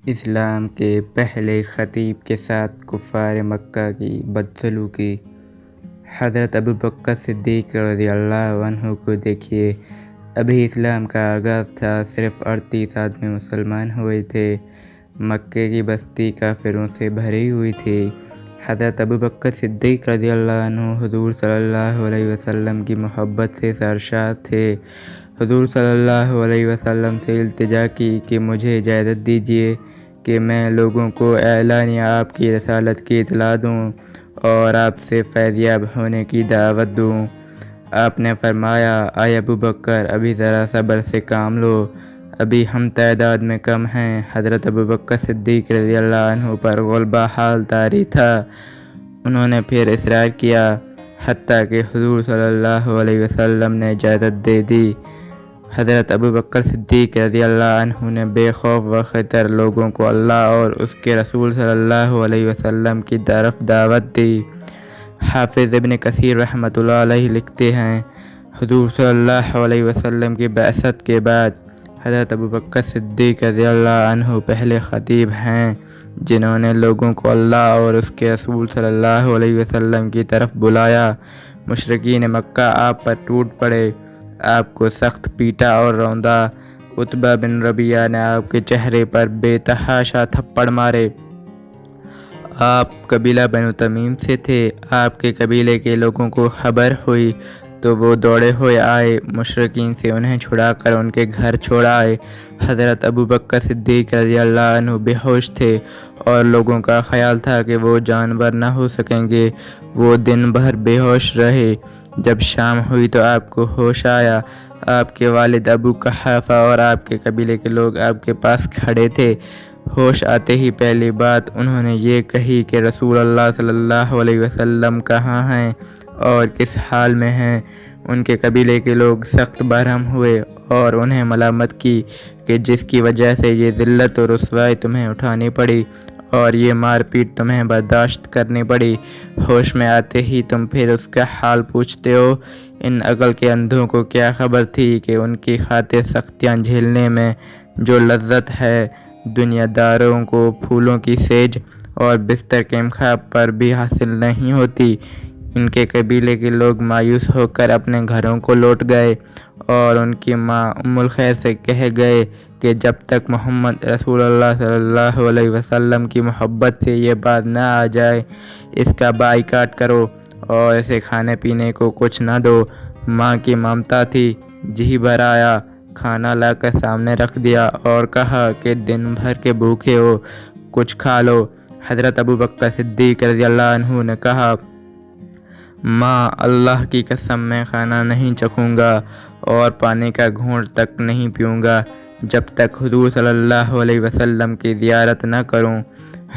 اسلام کے پہلے خطیب کے ساتھ کفار مکہ کی بدسلوکی۔ حضرت ابوبکر صدیق رضی اللہ عنہ کو دیکھیے، ابھی اسلام کا آغاز تھا، صرف 38 آدمی مسلمان ہوئے تھے، مکے کی بستی کافروں سے بھری ہوئی تھی۔ حضرت ابوبکر صدیق رضی اللہ عنہ حضور صلی اللہ علیہ وسلم کی محبت سے سرشار تھے۔ حضور صلی اللہ علیہ وسلم سے التجا کی کہ مجھے اجازت دیجیے کہ میں لوگوں کو اعلانیہ آپ کی رسالت کی اطلاع دوں اور آپ سے فیض یاب ہونے کی دعوت دوں۔ آپ نے فرمایا، اے ابوبکر، ابھی ذرا صبر سے کام لو، ابھی ہم تعداد میں کم ہیں۔ حضرت ابوبکر صدیق رضی اللہ عنہ پر غلبہ حال طاری تھا۔ انہوں نے پھر اصرار کیا، حتیٰ کہ حضور صلی اللہ علیہ وسلم نے اجازت دے دی۔ حضرت ابوبکر صدیق رضی اللہ عنہ نے بے خوف و خطر لوگوں کو اللہ اور اس کے رسول صلی اللہ علیہ وسلم کی طرف دعوت دی۔ حافظ ابن کثیر رحمۃ اللہ علیہ لکھتے ہیں، حضور صلی اللہ علیہ وسلم کی بعثت کے بعد حضرت ابوبکر صدیق رضی اللہ عنہ پہلے خطیب ہیں جنہوں نے لوگوں کو اللہ اور اس کے رسول صلی اللہ علیہ وسلم کی طرف بلایا۔ مشرکین مکہ آپ پر ٹوٹ پڑے، آپ کو سخت پیٹا اور روندا۔ عتبہ بن ربیعہ نے آپ کے چہرے پر بے تحاشا تھپڑ مارے۔ آپ قبیلہ بنو تمیم سے تھے، آپ کے قبیلے کے لوگوں کو خبر ہوئی تو وہ دوڑے ہوئے آئے، مشرکین سے انہیں چھڑا کر ان کے گھر چھوڑ آئے۔ حضرت ابوبکر صدیق رضی اللہ عنہ بے ہوش تھے اور لوگوں کا خیال تھا کہ وہ جانور نہ ہو سکیں گے۔ وہ دن بھر بے ہوش رہے۔ جب شام ہوئی تو آپ کو ہوش آیا۔ آپ کے والد ابو قحافہ اور آپ کے قبیلے کے لوگ آپ کے پاس کھڑے تھے۔ ہوش آتے ہی پہلی بات انہوں نے یہ کہی کہ رسول اللہ صلی اللہ علیہ وسلم کہاں ہیں اور کس حال میں ہیں۔ ان کے قبیلے کے لوگ سخت برہم ہوئے اور انہیں ملامت کی کہ جس کی وجہ سے یہ ذلت اور رسوائی تمہیں اٹھانی پڑی اور یہ مار پیٹ تمہیں برداشت کرنی پڑی، ہوش میں آتے ہی تم پھر اس کا حال پوچھتے ہو۔ ان عقل کے اندھوں کو کیا خبر تھی کہ ان کی خاطر سختیاں جھیلنے میں جو لذت ہے دنیا داروں کو پھولوں کی سیج اور بستر کے انتخاب پر بھی حاصل نہیں ہوتی۔ ان کے قبیلے کے لوگ مایوس ہو کر اپنے گھروں کو لوٹ گئے اور ان کی ماں ام الخیر سے کہہ گئے کہ جب تک محمد رسول اللہ صلی اللہ علیہ وسلم کی محبت سے یہ بات نہ آ جائے، اس کا بائیکاٹ کرو اور اسے کھانے پینے کو کچھ نہ دو۔ ماں کی ممتا تھی، جی بھر آیا، کھانا لا کر سامنے رکھ دیا اور کہا کہ دن بھر کے بھوکے ہو، کچھ کھا لو۔ حضرت ابوبکر صدیق رضی اللہ عنہ نے کہا، ماں، اللہ کی قسم میں کھانا نہیں چکھوں گا اور پانی کا گھونٹ تک نہیں پیوں گا جب تک حضور صلی اللہ علیہ وسلم کی زیارت نہ کروں۔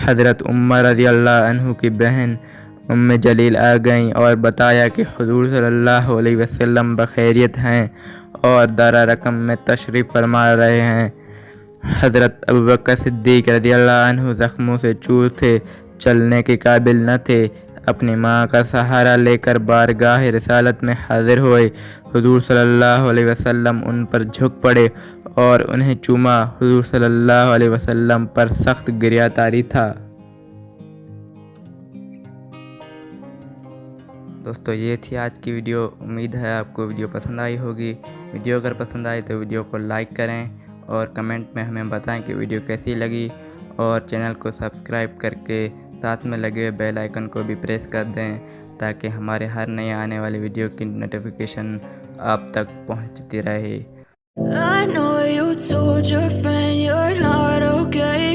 حضرت عمر رضی اللہ عنہ کی بہن ام جلیل آ گئیں اور بتایا کہ حضور صلی اللہ علیہ وسلم بخیریت ہیں اور دارا رقم میں تشریف فرما رہے ہیں۔ حضرت ابوبکر صدیق رضی اللہ عنہ زخموں سے چور تھے، چلنے کے قابل نہ تھے۔ اپنی ماں کا سہارا لے کر بارگاہ رسالت میں حاضر ہوئے۔ حضور صلی اللہ علیہ وسلم ان پر جھک پڑے اور انہیں چوما۔ حضور صلی اللہ علیہ وسلم پر سخت گریہ طاری تھا۔ دوستو، یہ تھی آج کی ویڈیو۔ امید ہے آپ کو ویڈیو پسند آئی ہوگی۔ ویڈیو اگر پسند آئی تو ویڈیو کو لائک کریں اور کمنٹ میں ہمیں بتائیں کہ ویڈیو کیسی لگی، اور چینل کو سبسکرائب کر کے ساتھ میں لگے بیل آئیکن کو بھی پریس کر دیں تاکہ ہمارے ہر نئے آنے والی ویڈیو کی نوٹیفیکیشن آپ تک پہنچتی رہے۔ I know you told your friend you're not okay,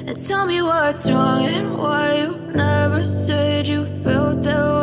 and tell me what's wrong and why you never said you felt that way.